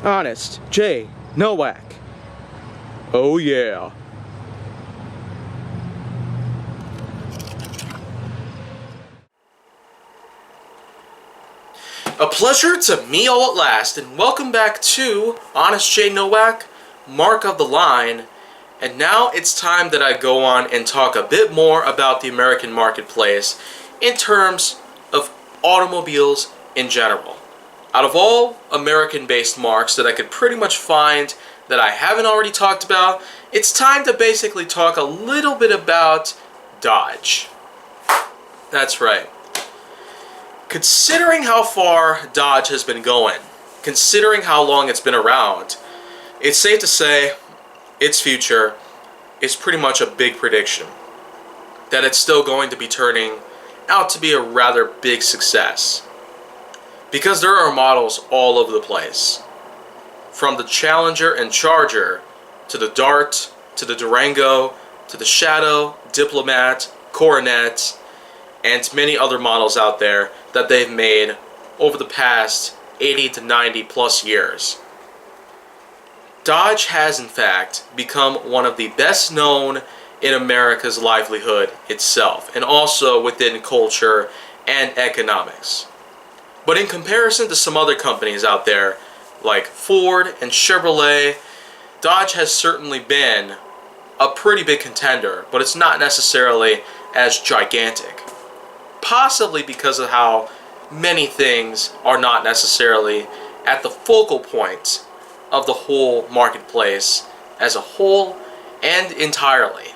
Honest J. Nowak. Oh yeah. A pleasure to meet all at last, and welcome back to Honest J. Nowak, Mark of the Line. And now it's time that I go on and talk a bit more about the American marketplace in terms of automobiles in general. Out of all American-based marques that I could pretty much find that I haven't already talked about, it's time to basically talk a little bit about Dodge. That's right. Considering how far Dodge has been going, considering how long it's been around, it's safe to say its future is pretty much a big prediction. That it's still going to be turning out to be a rather big success. Because there are models all over the place. From the Challenger and Charger, to the Dart, to the Durango, to the Shadow, Diplomat, Coronet, and many other models out there that they've made over the past 80 to 90 plus years. Dodge has in fact become one of the best known in America's livelihood itself, and also within culture and economics. But in comparison to some other companies out there, like Ford and Chevrolet, Dodge has certainly been a pretty big contender, but it's not necessarily as gigantic. Possibly because of how many things are not necessarily at the focal point of the whole marketplace as a whole and entirely.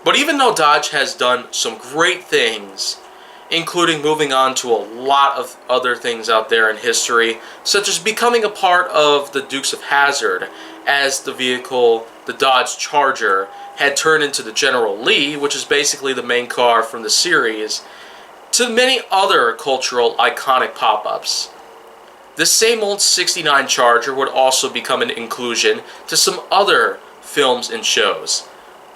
But even though Dodge has done some great things, including moving on to a lot of other things out there in history, such as becoming a part of the Dukes of Hazzard as the vehicle, the Dodge Charger, had turned into the General Lee, which is basically the main car from the series, to many other cultural iconic pop-ups. This same old 69 Charger would also become an inclusion to some other films and shows,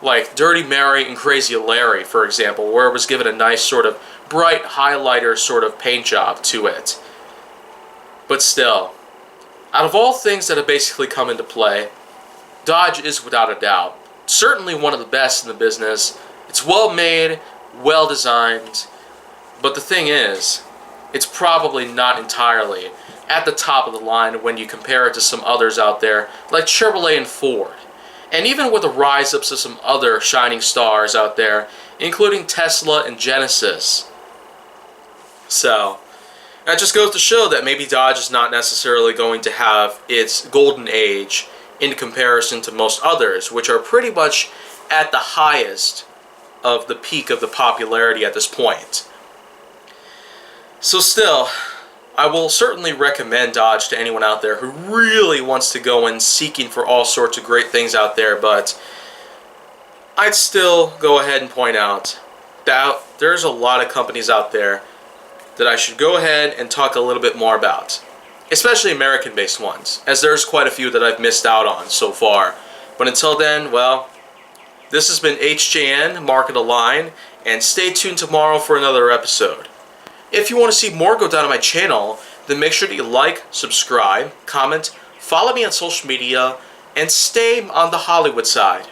like Dirty Mary and Crazy Larry, for example, where it was given a nice sort of bright highlighter sort of paint job to it. But still, out of all things that have basically come into play, Dodge is without a doubt certainly one of the best in the business. It's well made, well designed, but the thing is, it's probably not entirely at the top of the line when you compare it to some others out there, like Chevrolet and Ford. And even with the rise-ups of some other shining stars out there, including Tesla and Genesis. So, that just goes to show that maybe Dodge is not necessarily going to have its golden age in comparison to most others, which are pretty much at the highest of the peak of the popularity at this point. So still, I will certainly recommend Dodge to anyone out there who really wants to go in seeking for all sorts of great things out there, but I'd still go ahead and point out that there's a lot of companies out there that I should go ahead and talk a little bit more about. Especially American-based ones, as there's quite a few that I've missed out on so far. But until then, well, this has been HJN, Mark of the Line, and stay tuned tomorrow for another episode. If you want to see more go down on my channel, then make sure that you like, subscribe, comment, follow me on social media, and stay on the Hollywood side.